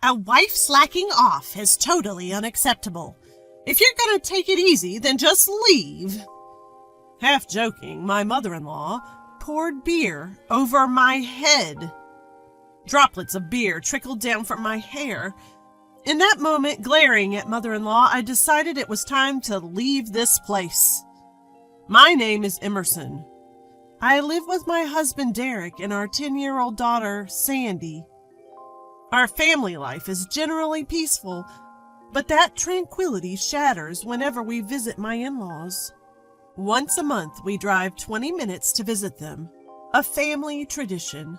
A wife slacking off is totally unacceptable. If you're gonna take it easy, then just leave. Half joking, my mother-in-law poured beer over my head. Droplets of beer trickled down from my hair. In that moment, glaring at mother-in-law, I decided it was time to leave this place. My name is Emerson. I live with my husband Derek and our 10-year-old daughter Sandy. Our family life is generally peaceful, but that tranquility shatters whenever we visit my in-laws. Once a month, we drive 20 minutes to visit them, a family tradition.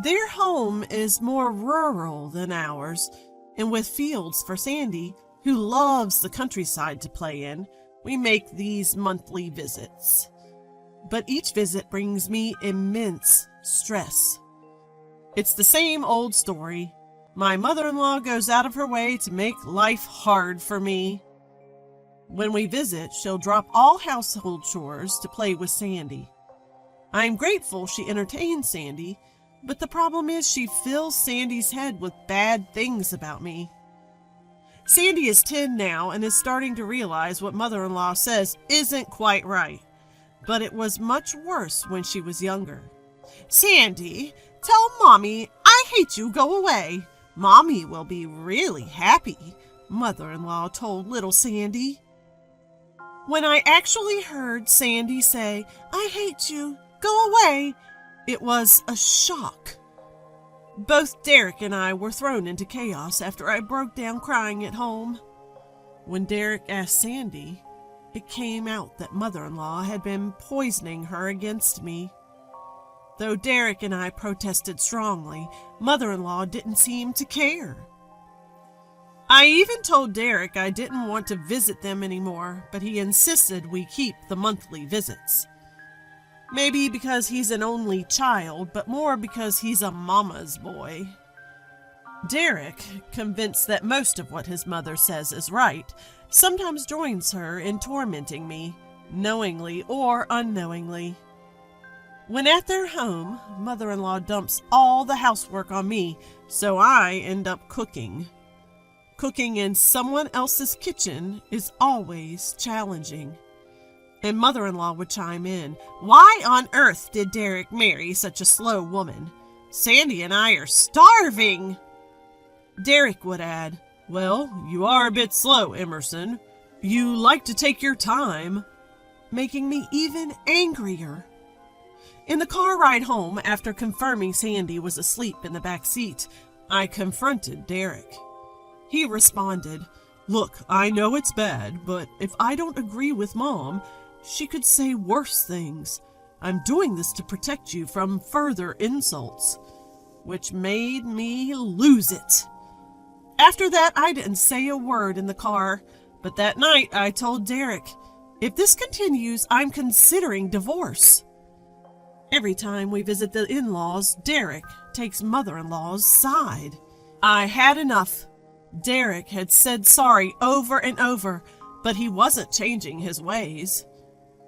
Their home is more rural than ours, and with fields for Sandy, who loves the countryside to play in, we make these monthly visits. But each visit brings me immense stress. It's the same old story. My mother-in-law goes out of her way to make life hard for me. When we visit, she'll drop all household chores to play with Sandy. I'm grateful she entertains Sandy, but the problem is she fills Sandy's head with bad things about me. Sandy is 10 now and is starting to realize what mother-in-law says isn't quite right, but it was much worse when she was younger. Sandy, tell Mommy I hate you, go away. Mommy will be really happy, mother-in-law told little Sandy. When I actually heard Sandy say, I hate you, go away, it was a shock. Both Derek and I were thrown into chaos after I broke down crying at home. When Derek asked Sandy, it came out that mother-in-law had been poisoning her against me. Though Derek and I protested strongly, mother-in-law didn't seem to care. I even told Derek I didn't want to visit them anymore, but he insisted we keep the monthly visits. Maybe because he's an only child, but more because he's a mama's boy. Derek, convinced that most of what his mother says is right, sometimes joins her in tormenting me, knowingly or unknowingly. When at their home, mother-in-law dumps all the housework on me, so I end up cooking. Cooking in someone else's kitchen is always challenging. And mother-in-law would chime in, why on earth did Derek marry such a slow woman? Sandy and I are starving. Derek would add, well, you are a bit slow, Emerson. You like to take your time, making me even angrier. In the car ride home, after confirming Sandy was asleep in the back seat, I confronted Derek. He responded, look, I know it's bad, but if I don't agree with Mom, she could say worse things. I'm doing this to protect you from further insults, which made me lose it. After that, I didn't say a word in the car, but that night I told Derek, if this continues, I'm considering divorce. Every time we visit the in-laws, Derek takes mother-in-law's side. I had enough. Derek had said sorry over and over, but he wasn't changing his ways.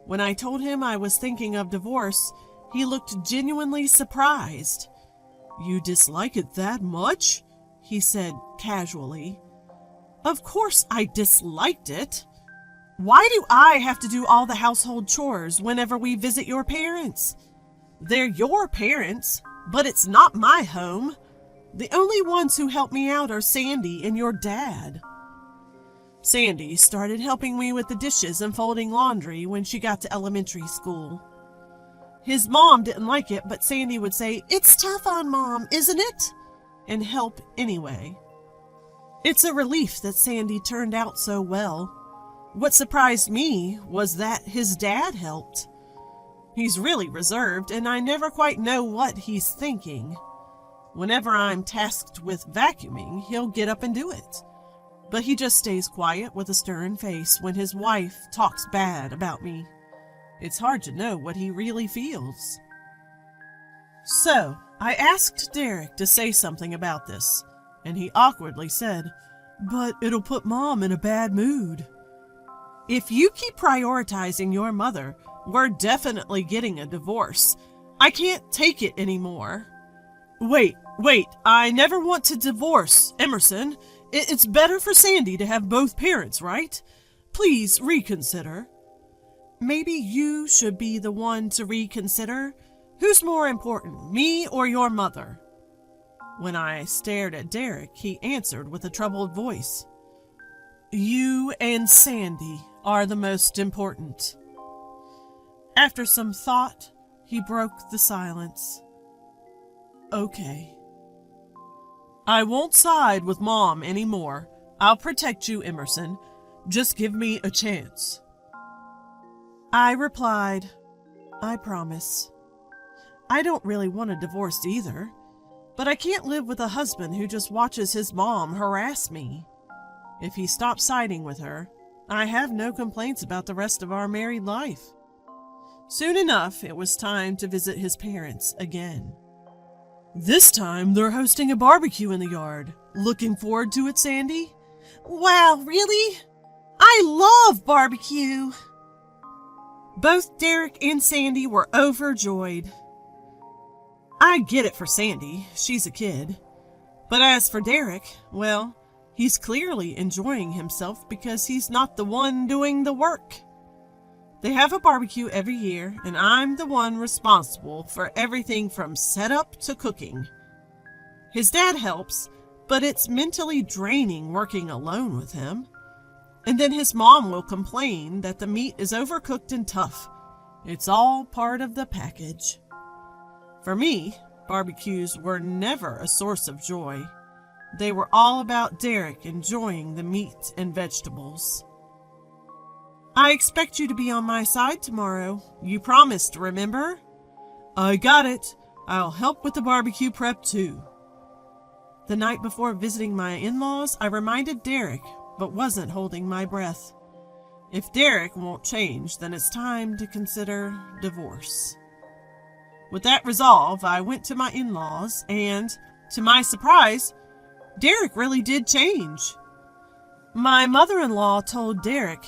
When I told him I was thinking of divorce, he looked genuinely surprised. You dislike it that much? He said casually. Of course I disliked it. Why do I have to do all the household chores whenever we visit your parents? They're your parents, but it's not my home. The only ones who help me out are Sandy and your dad. Sandy started helping me with the dishes and folding laundry when she got to elementary school. His mom didn't like it, but Sandy would say, it's tough on Mom, isn't it? And help anyway. It's a relief that Sandy turned out so well. What surprised me was that his dad helped. He's really reserved, and I never quite know what he's thinking. Whenever I'm tasked with vacuuming, he'll get up and do it. But he just stays quiet with a stern face when his wife talks bad about me. It's hard to know what he really feels. So, I asked Derek to say something about this, and he awkwardly said, but it'll put Mom in a bad mood. If you keep prioritizing your mother, we're definitely getting a divorce. I can't take it anymore. Wait, I never want to divorce, Emerson. It's better for Sandy to have both parents, right? Please reconsider. Maybe you should be the one to reconsider. Who's more important, me or your mother? When I stared at Derek, he answered with a troubled voice. You and Sandy are the most important. After some thought, he broke the silence. Okay. I won't side with Mom anymore. I'll protect you, Emerson. Just give me a chance. I replied, I promise. I don't really want a divorce either, but I can't live with a husband who just watches his mom harass me. If he stops siding with her, I have no complaints about the rest of our married life. Soon enough, it was time to visit his parents again. This time, they're hosting a barbecue in the yard. Looking forward to it, Sandy? Wow, really? I love barbecue! Both Derek and Sandy were overjoyed. I get it for Sandy, she's a kid. But as for Derek, well, he's clearly enjoying himself because he's not the one doing the work. They have a barbecue every year, and I'm the one responsible for everything from setup to cooking. His dad helps, but it's mentally draining working alone with him. And then his mom will complain that the meat is overcooked and tough. It's all part of the package. For me, barbecues were never a source of joy. They were all about Derek enjoying the meat and vegetables. I expect you to be on my side tomorrow. You promised, remember? I got it. I'll help with the barbecue prep too. The night before visiting my in-laws, I reminded Derek, but wasn't holding my breath. If Derek won't change, then it's time to consider divorce. With that resolve, I went to my in-laws, and, to my surprise, Derek really did change. My mother-in-law told Derek,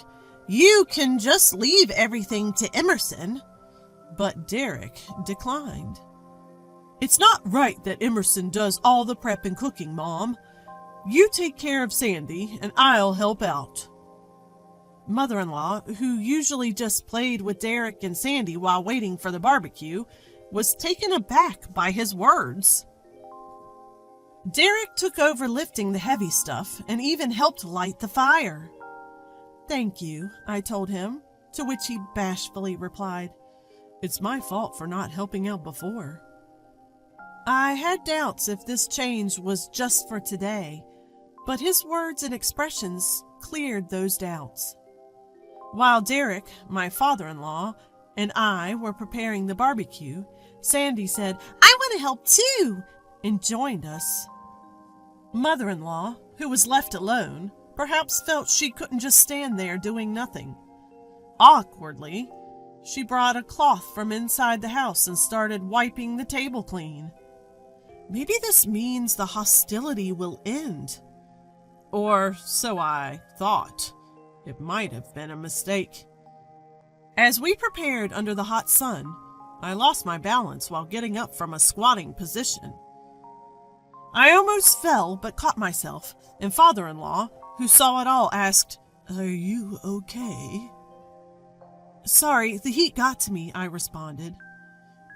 you can just leave everything to Emerson. But Derek declined. It's not right that Emerson does all the prep and cooking, Mom. You take care of Sandy, and I'll help out. Mother-in-law, who usually just played with Derek and Sandy while waiting for the barbecue, was taken aback by his words. Derek took over lifting the heavy stuff and even helped light the fire. Thank you, I told him, to which he bashfully replied, It's my fault for not helping out before. I had doubts if this change was just for today, but his words and expressions cleared those doubts. While Derek, my father-in-law, and I were preparing the barbecue, Sandy said, I want to help too, and joined us. Mother-in-law, who was left alone, perhaps felt she couldn't just stand there doing nothing. Awkwardly, she brought a cloth from inside the house and started wiping the table clean. Maybe this means the hostility will end. Or so I thought. It might have been a mistake. As we prepared under the hot sun, I lost my balance while getting up from a squatting position. I almost fell but caught myself, and father-in-law, who saw it all, asked, Are you okay? Sorry, the heat got to me, I responded.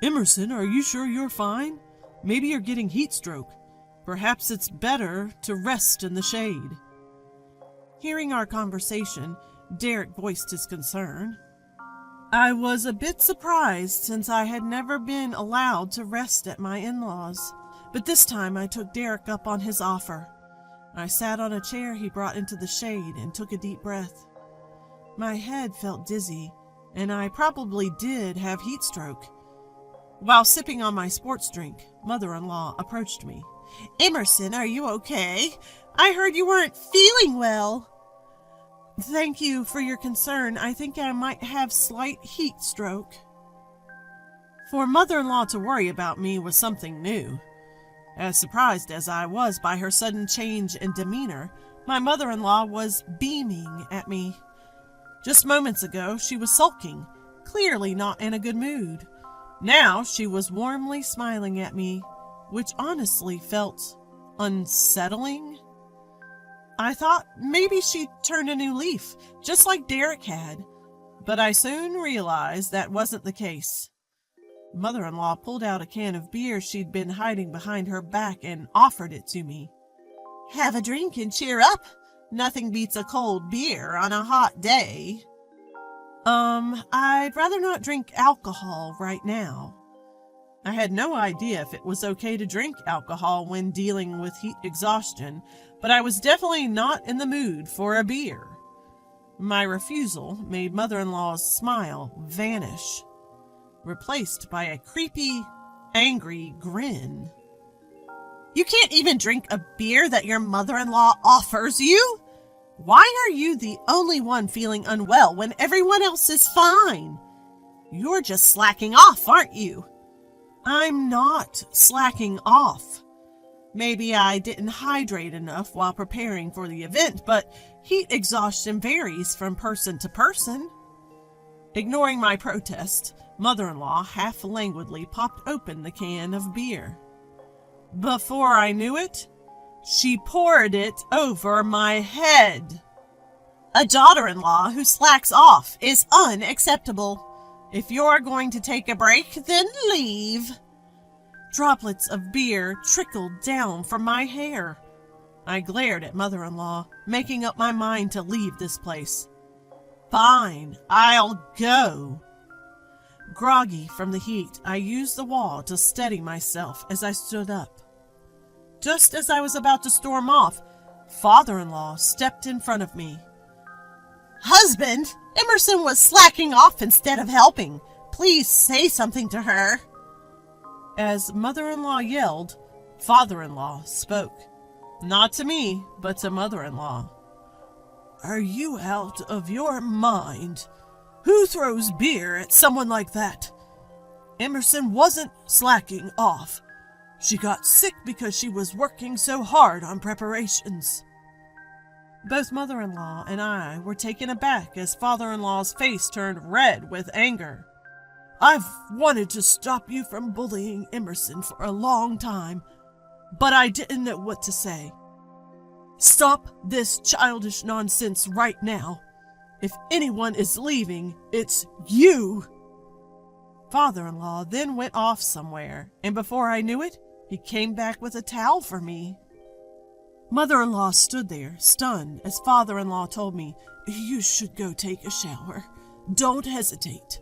Emerson, are you sure you're fine? Maybe you're getting heat stroke. Perhaps it's better to rest in the shade. Hearing our conversation, Derek voiced his concern. I was a bit surprised since I had never been allowed to rest at my in-laws, but this time I took Derek up on his offer. I sat on a chair he brought into the shade and took a deep breath. My head felt dizzy, and I probably did have heat stroke. While sipping on my sports drink, mother-in-law approached me. Emerson, are you okay? I heard you weren't feeling well. Thank you for your concern. I think I might have slight heat stroke. For mother-in-law to worry about me was something new. As surprised as I was by her sudden change in demeanor, my mother-in-law was beaming at me. Just moments ago, she was sulking, clearly not in a good mood. Now she was warmly smiling at me, which honestly felt unsettling. I thought maybe she'd turned a new leaf, just like Derek had, but I soon realized that wasn't the case. Mother-in-law pulled out a can of beer she'd been hiding behind her back and offered it to me. "Have a drink and cheer up. Nothing beats a cold beer on a hot day." I'd rather not drink alcohol right now. I had no idea if it was okay to drink alcohol when dealing with heat exhaustion, but I was definitely not in the mood for a beer. My refusal made Mother-in-law's smile vanish, replaced by a creepy, angry grin. "You can't even drink a beer that your mother-in-law offers you? Why are you the only one feeling unwell when everyone else is fine? You're just slacking off, aren't you?" "I'm not slacking off. Maybe I didn't hydrate enough while preparing for the event, but heat exhaustion varies from person to person." Ignoring my protest, Mother-in-law half languidly popped open the can of beer. Before I knew it, she poured it over my head. "A daughter-in-law who slacks off is unacceptable. If you're going to take a break, then leave." Droplets of beer trickled down from my hair. I glared at Mother-in-law, making up my mind to leave this place. "Fine, I'll go." Groggy from the heat, I used the wall to steady myself as I stood up. Just as I was about to storm off, Father-in-law stepped in front of me. "Husband, Emerson was slacking off instead of helping. Please say something to her." As Mother-in-law yelled, Father-in-law spoke. Not to me, but to Mother-in-law. "Are you out of your mind? Who throws beer at someone like that? Emerson wasn't slacking off. She got sick because she was working so hard on preparations." Both Mother-in-law and I were taken aback as Father-in-law's face turned red with anger. "I've wanted to stop you from bullying Emerson for a long time, but I didn't know what to say. Stop this childish nonsense right now. If anyone is leaving, it's you." Father-in-law then went off somewhere, and before I knew it, he came back with a towel for me. Mother-in-law stood there, stunned, as Father-in-law told me, "You should go take a shower. Don't hesitate."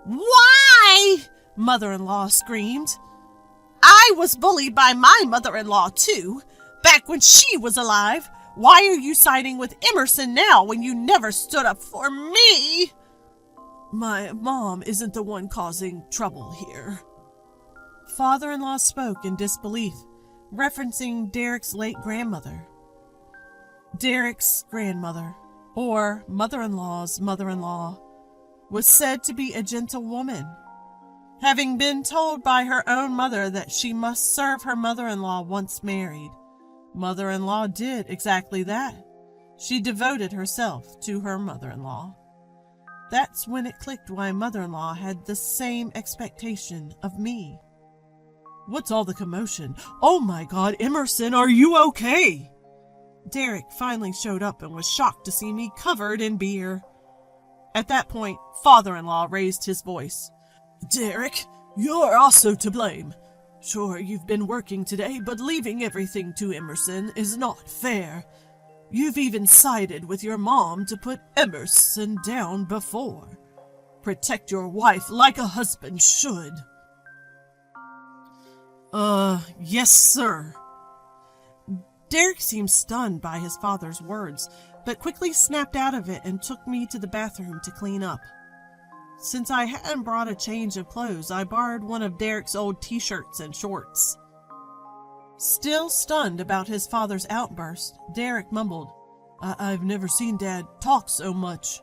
"Why?" Mother-in-law screamed. "I was bullied by my mother-in-law too, back when she was alive. Why are you siding with Emerson now when you never stood up for me?" "My mom isn't the one causing trouble here." Father-in-law spoke in disbelief, referencing Derek's late grandmother. Derek's grandmother, or mother-in-law's mother-in-law, was said to be a gentle woman. Having been told by her own mother that she must serve her mother-in-law once married, Mother-in-law did exactly that. She devoted herself to her mother-in-law. That's when it clicked why Mother-in-law had the same expectation of me. "What's all the commotion? Oh my God, Emerson, are you okay?" Derek finally showed up and was shocked to see me covered in beer. At that point, Father-in-law raised his voice. "Derek, you're also to blame. Sure, you've been working today, but leaving everything to Emerson is not fair. You've even sided with your mom to put Emerson down before. Protect your wife like a husband should." Yes, sir." Derek seemed stunned by his father's words, but quickly snapped out of it and took me to the bathroom to clean up. Since I hadn't brought a change of clothes, I borrowed one of Derek's old t-shirts and shorts. Still stunned about his father's outburst, Derek mumbled, I've never seen Dad talk so much."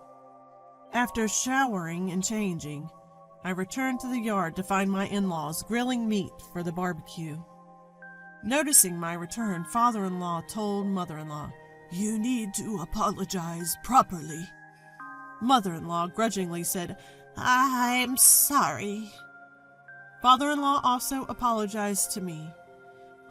After showering and changing, I returned to the yard to find my in-laws grilling meat for the barbecue. Noticing my return, Father-in-law told Mother-in-law, "You need to apologize properly." Mother-in-law grudgingly said, "I'm sorry." Father-in-law also apologized to me.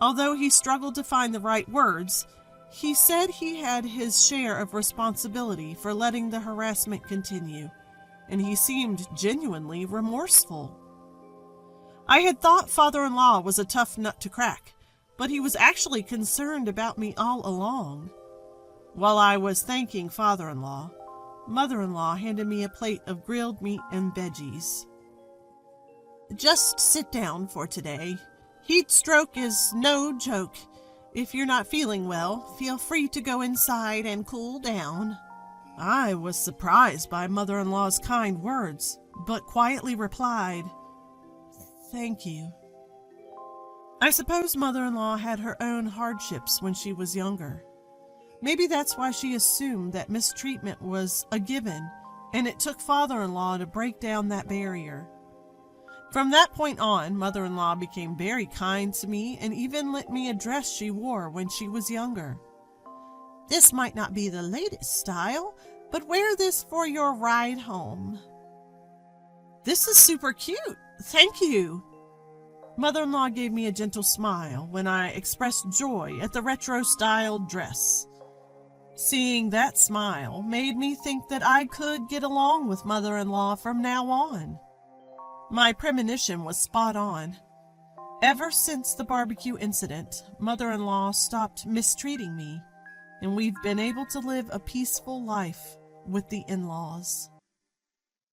Although he struggled to find the right words, he said he had his share of responsibility for letting the harassment continue, and he seemed genuinely remorseful. I had thought father-in-law was a tough nut to crack, but he was actually concerned about me all along. While I was thanking father-in-law, mother-in-law handed me a plate of grilled meat and veggies. Just sit down for today. Heat stroke is no joke. If you're not feeling well, feel free to go inside and cool down. I was surprised by mother-in-law's kind words, but quietly replied, "Thank you." I suppose mother-in-law had her own hardships when she was younger. Maybe that's why she assumed that mistreatment was a given, and it took father-in-law to break down that barrier. From that point on, mother-in-law became very kind to me and even lent me a dress she wore when she was younger. "This might not be the latest style, but wear this for your ride home." "This is super cute. Thank you." Mother-in-law gave me a gentle smile when I expressed joy at the retro-styled dress. Seeing that smile made me think that I could get along with mother-in-law from now on. My premonition was spot on. Ever since the barbecue incident, mother-in-law stopped mistreating me, and we've been able to live a peaceful life with the in-laws.